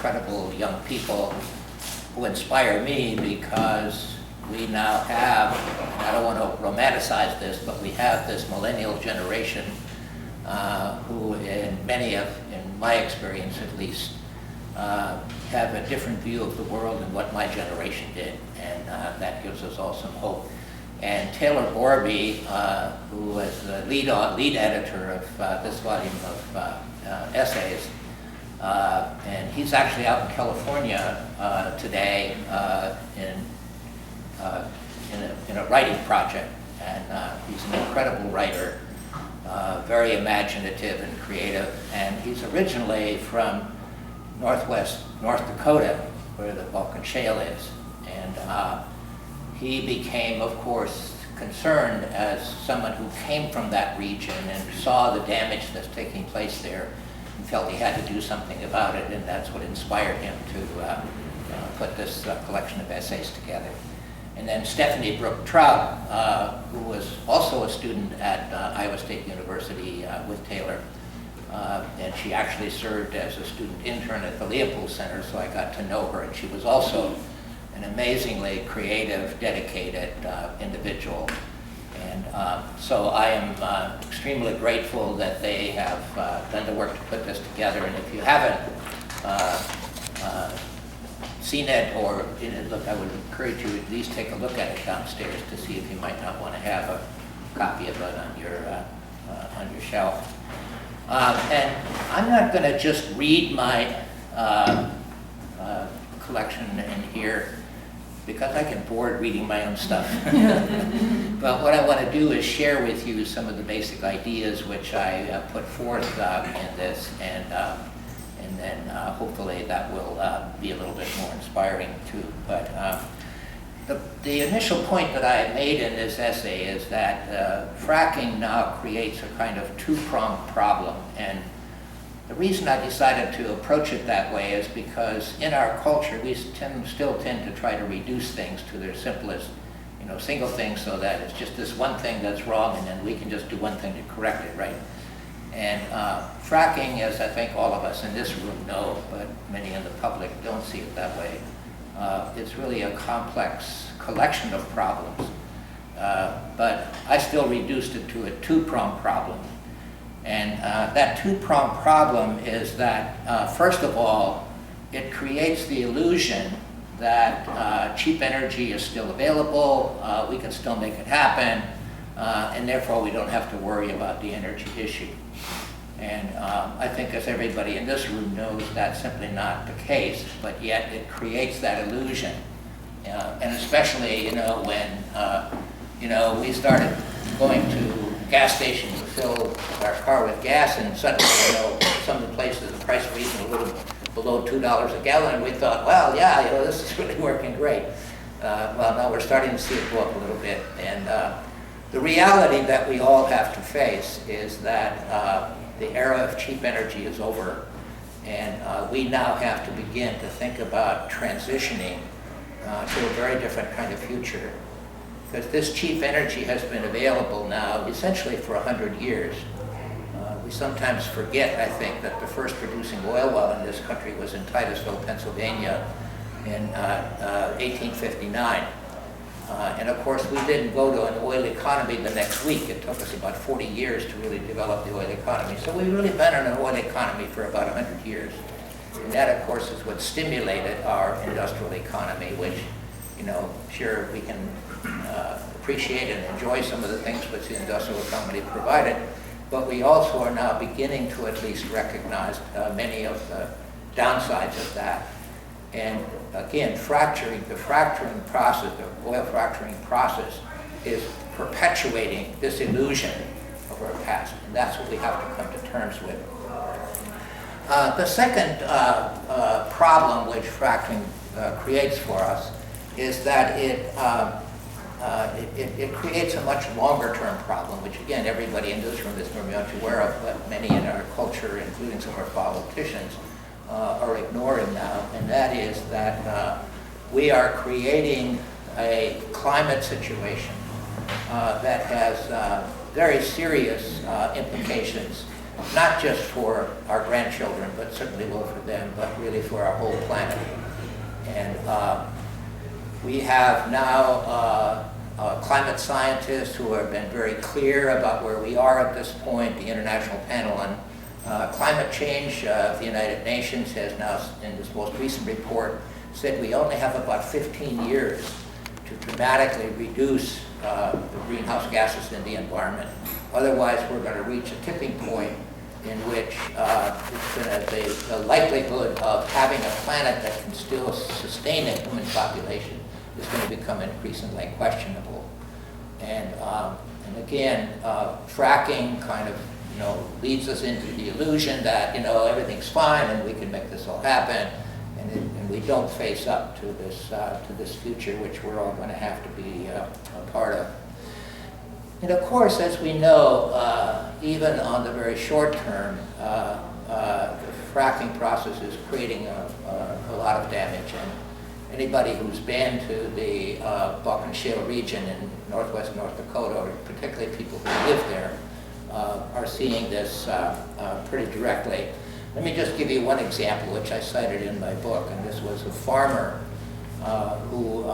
incredible young people who inspire me, because we now have, and I don't want to romanticize this, but we have this millennial generation who, in my experience at least, have a different view of the world than what my generation did, and that gives us all some hope. And Taylor Borby, who was the lead editor of this volume of essays, and he's actually out in California today in a writing project, and he's an incredible writer, very imaginative and creative, and he's originally from North Dakota, where the Bakken shale is, and he became, of course, concerned as someone who came from that region and saw the damage that's taking place there, and felt he had to do something about it, and that's what inspired him to put this collection of essays together. And then Stephanie Brooke Trout, who was also a student at Iowa State University with Taylor, and she actually served as a student intern at the Leopold Center, so I got to know her, and she was also an amazingly creative, dedicated individual. And so I am extremely grateful that they have done the work to put this together, and if you haven't seen it, or look, I would encourage you to at least take a look at it downstairs to see if you might not want to have a copy of it on your shelf. And I'm not going to just read my collection in here, because I get bored reading my own stuff. But what I want to do is share with you some of the basic ideas which I put forth in this, and then hopefully that will be a little bit more inspiring too. But the initial point that I made in this essay is that fracking now creates a kind of two-pronged problem. And the reason I decided to approach it that way is because in our culture we still tend to try to reduce things to their simplest, single thing, so that it's just this one thing that's wrong, and then we can just do one thing to correct it, right? And fracking, as I think all of us in this room know, but many in the public don't see it that way, it's really a complex collection of problems. But I still reduced it to a two-pronged problem. And that two-pronged problem is that, first of all, it creates the illusion that cheap energy is still available, we can still make it happen, and therefore we don't have to worry about the energy issue. And I think, as everybody in this room knows, that's simply not the case, but yet it creates that illusion. And especially, when we started going to gas stations to fill our car with gas, and suddenly, some of the places the price was even a little below $2 a gallon, and we thought, well, yeah, this is really working great. Well, now we're starting to see it go up a little bit. And the reality that we all have to face is that the era of cheap energy is over, and we now have to begin to think about transitioning to a very different kind of future. Because this cheap energy has been available now essentially for 100 years. We sometimes forget, I think, that the first producing oil well in this country was in Titusville, Pennsylvania in 1859. And of course, we didn't go to an oil economy the next week. It took us about 40 years to really develop the oil economy. So we've really been in an oil economy for about 100 years. And that, of course, is what stimulated our industrial economy, which, sure, we can appreciate and enjoy some of the things which the industrial economy provided, but we also are now beginning to at least recognize many of the downsides of that. And again, the fracturing process, the oil fracturing process, is perpetuating this illusion of our past, and that's what we have to come to terms with. The second problem which fracking creates for us is that it creates a much longer-term problem, which again, everybody in this room is very much aware of, but many in our culture, including some of our politicians, are ignoring now, and that is that we are creating a climate situation that has very serious implications not just for our grandchildren, but certainly will for them, but really for our whole planet. And we have now climate scientists who have been very clear about where we are at this point. The International Panel on Climate Change of the United Nations has now, in this most recent report, said we only have about 15 years to dramatically reduce the greenhouse gases in the environment. Otherwise, we're going to reach a tipping point in which the likelihood of having a planet that can still sustain a human population is going to become increasingly questionable. And again, fracking kind of leads us into the illusion that everything's fine and we can make this all happen, and we don't face up to this future which we're all going to have to be a part of. And of course, as we know, even on the very short term, the fracking process is creating a lot of damage. And anybody who's been to the Bakken Shale region in northwest North Dakota, or particularly people who live there, are seeing this pretty directly. Let me just give you one example, which I cited in my book, and this was a farmer who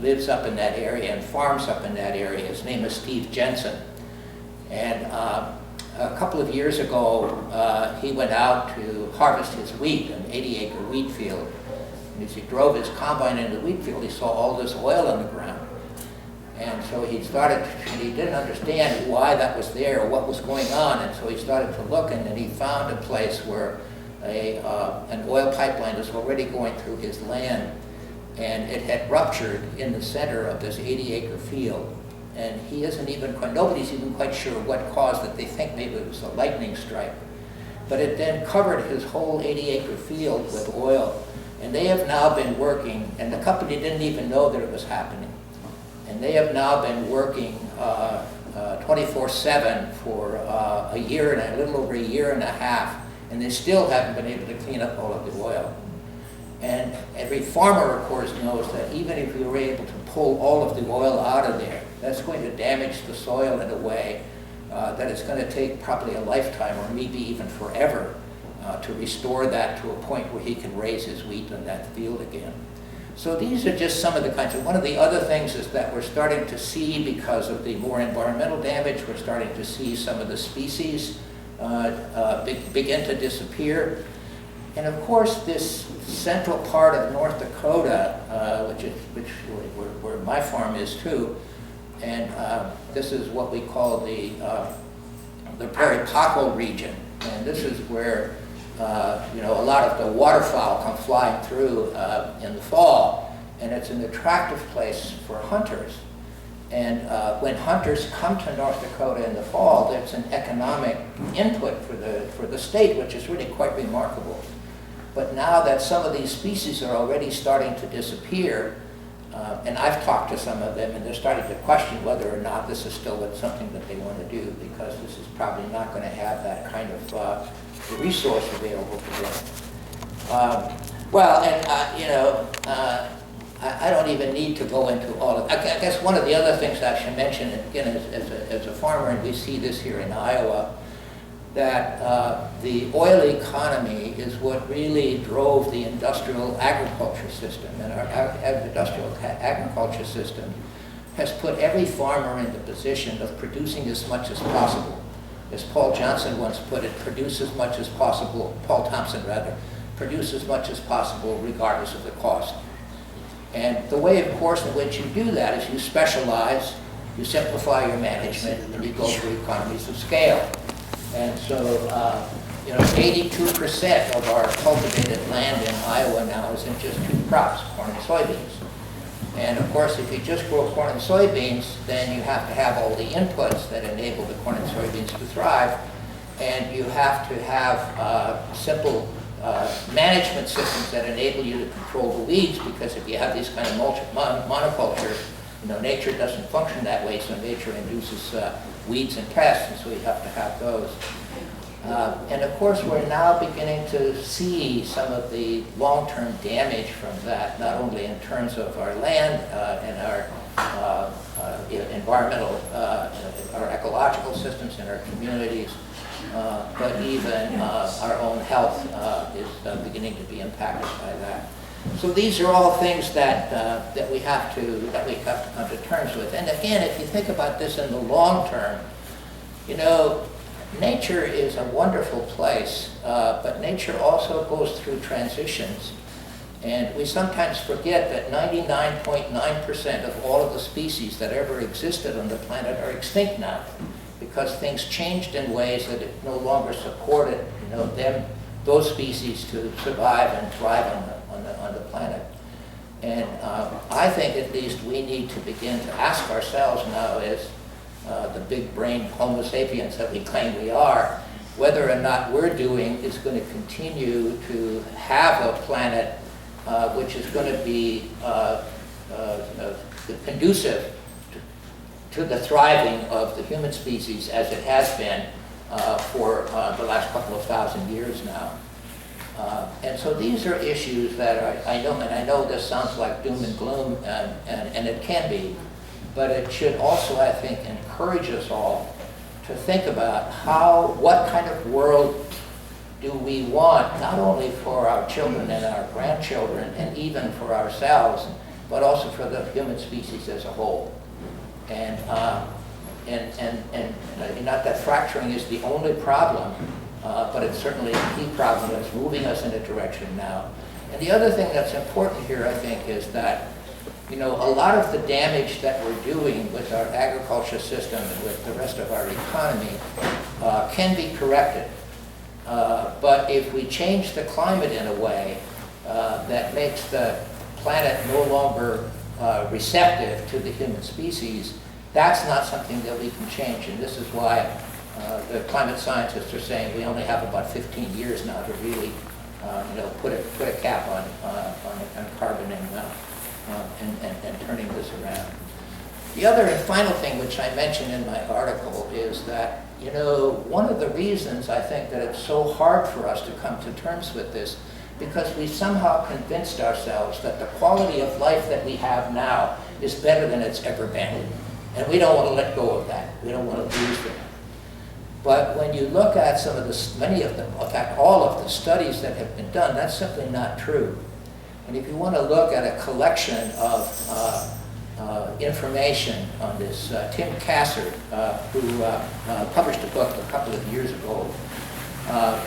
lives up in that area and farms up in that area. His name is Steve Jensen. And a couple of years ago, he went out to harvest his wheat, an 80-acre wheat field. And as he drove his combine into the wheat field, he saw all this oil on the ground. And so he didn't understand why that was there or what was going on, and so he started to look, and then he found a place where an oil pipeline was already going through his land, and it had ruptured in the center of this 80-acre field. And nobody's even quite sure what caused it. They think maybe it was a lightning strike. But it then covered his whole 80-acre field with oil. And they have now been working, and the company didn't even know that it was happening. And they have now been working 24/7 for a little over a year and a half, and they still haven't been able to clean up all of the oil. And every farmer, of course, knows that even if you were able to pull all of the oil out of there, that's going to damage the soil in a way that it's going to take probably a lifetime or maybe even forever to restore that to a point where he can raise his wheat in that field again. So these are just some of the kinds of, one of the other things is that we're starting to see, because of the more environmental damage, we're starting to see some of the species begin to disappear. And of course, this central part of North Dakota, where my farm is too, and this is what we call the Prairie Paco region, and this is where a lot of the waterfowl come flying through in the fall, and it's an attractive place for hunters. And when hunters come to North Dakota in the fall, there's an economic input for the state, which is really quite remarkable. But now that some of these species are already starting to disappear, and I've talked to some of them, and they're starting to question whether or not this is still something that they want to do, because this is probably not going to have that kind of resource available to them. I don't even need to go into all of it. I guess one of the other things I should mention, again, as a farmer, and we see this here in Iowa, that the oil economy is what really drove the industrial agriculture system. And our industrial agriculture system has put every farmer in the position of producing as much as possible. As Paul Johnson once put it, produce as much as possible, Paul Thompson rather, produce as much as possible regardless of the cost. And the way, of course, in which you do that is you specialize, you simplify your management, and you go for economies of scale. And so, 82% of our cultivated land in Iowa now is in just two crops, corn and soybeans. And of course, if you just grow corn and soybeans, then you have to have all the inputs that enable the corn and soybeans to thrive. And you have to have simple management systems that enable you to control the weeds, because if you have these kind of monoculture, nature doesn't function that way, so nature induces weeds and pests, and so you have to have those. And of course, we're now beginning to see some of the long-term damage from that, not only in terms of our land and our environmental, our ecological systems in our communities, but even our own health is beginning to be impacted by that. So these are all things that we have to come to terms with. And again, if you think about this in the long term, you know, nature is a wonderful place, but nature also goes through transitions. And we sometimes forget that 99.9% of all of the species that ever existed on the planet are extinct now, because things changed in ways that it no longer supported, you know, those species to survive and thrive on the planet. And I think at least we need to begin to ask ourselves now, as the big-brained Homo sapiens that we claim we are, whether or not we're doing is going to continue to have a planet which is going to be conducive to the thriving of the human species as it has been for the last couple of thousand years now. And so these are issues that I know this sounds like doom and gloom, and it can be, but it should also, I think, encourage us all to think about what kind of world do we want, not only for our children and our grandchildren, and even for ourselves, but also for the human species as a whole. And not that fracturing is the only problem, but it's certainly a key problem that's moving us in a direction now. And the other thing that's important here, I think, is that, you know, a lot of the damage that we're doing with our agriculture system and with the rest of our economy can be corrected. But if we change the climate in a way that makes the planet no longer receptive to the human species, that's not something that we can change. And this is why the climate scientists are saying we only have about 15 years now to really put a cap on carbon and turning this around. The other and final thing which I mentioned in my article is that, you know, one of the reasons I think that it's so hard for us to come to terms with this, because we somehow convinced ourselves that the quality of life that we have now is better than it's ever been. And we don't want to let go of that. We don't want to lose that. But when you look at many of them, in fact all of the studies that have been done, that's simply not true. And if you want to look at a collection of information on this, Tim Cassard, who published a book a couple of years ago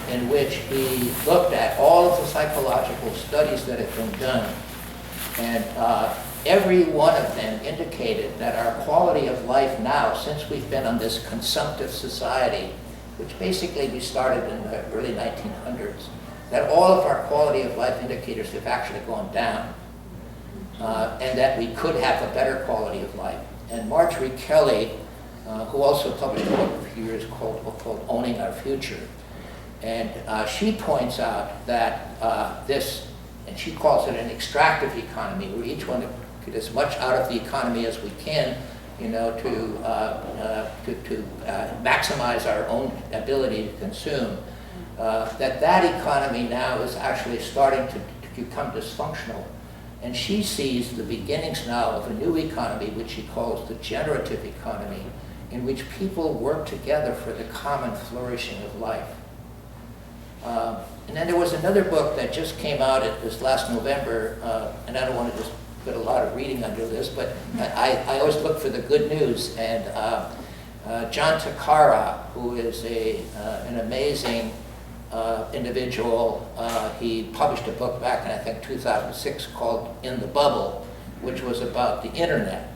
in which he looked at all of the psychological studies that have been done, and every one of them indicated that our quality of life now, since we've been on this consumptive society, which basically we started in the early 1900s, that all of our quality of life indicators have actually gone down, and that we could have a better quality of life. And Marjorie Kelly, who also published a book a few years called Owning Our Future, and she points out that and she calls it an extractive economy, where each one get as much out of the economy as we can, you know, to maximize our own ability to consume. That economy now is actually starting to become dysfunctional. And she sees the beginnings now of a new economy, which she calls the generative economy, in which people work together for the common flourishing of life. And then there was another book that just came out this last November, and I don't want to just put a lot of reading under this, but I always look for the good news. And John Takara, who is an amazing individual, he published a book back in, I think, 2006 called In the Bubble, which was about the internet.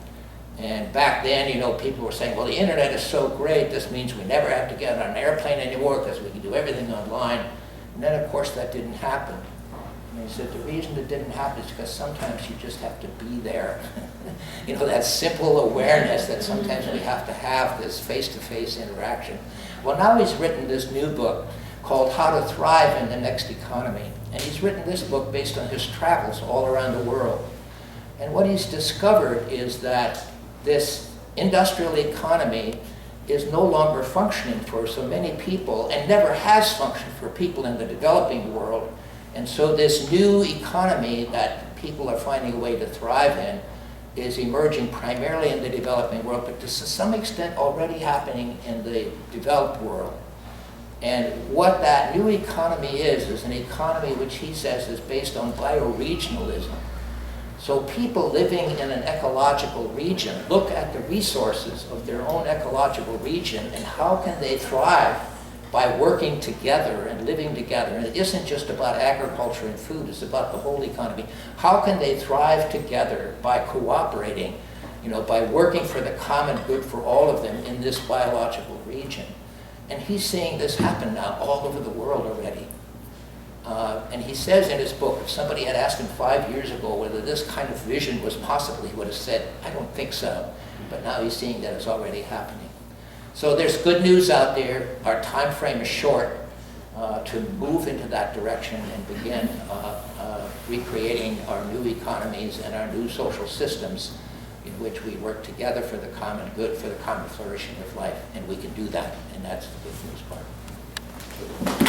And back then, you know, people were saying, well, the internet is so great, this means we never have to get on an airplane anymore because we can do everything online. And then, of course, that didn't happen. And he said the reason it didn't happen is because sometimes you just have to be there. You know, that simple awareness that sometimes we have to have this face-to-face interaction. Well, now he's written this new book called How to Thrive in the Next Economy. And he's written this book based on his travels all around the world. And what he's discovered is that this industrial economy is no longer functioning for so many people and never has functioned for people in the developing world. And so this new economy that people are finding a way to thrive in is emerging primarily in the developing world, but to some extent already happening in the developed world. And what that new economy is an economy which he says is based on bioregionalism. So people living in an ecological region look at the resources of their own ecological region and how can they thrive by working together and living together. And it isn't just about agriculture and food, it's about the whole economy. How can they thrive together by cooperating, by working for the common good for all of them in this biological region? And he's seeing this happen now all over the world already. And he says in his book, if somebody had asked him 5 years ago whether this kind of vision was possible, he would have said, I don't think so. But now he's seeing that it's already happening. So there's good news out there. Our time frame is short to move into that direction and begin recreating our new economies and our new social systems in which we work together for the common good, for the common flourishing of life. And we can do that, and that's the good news part.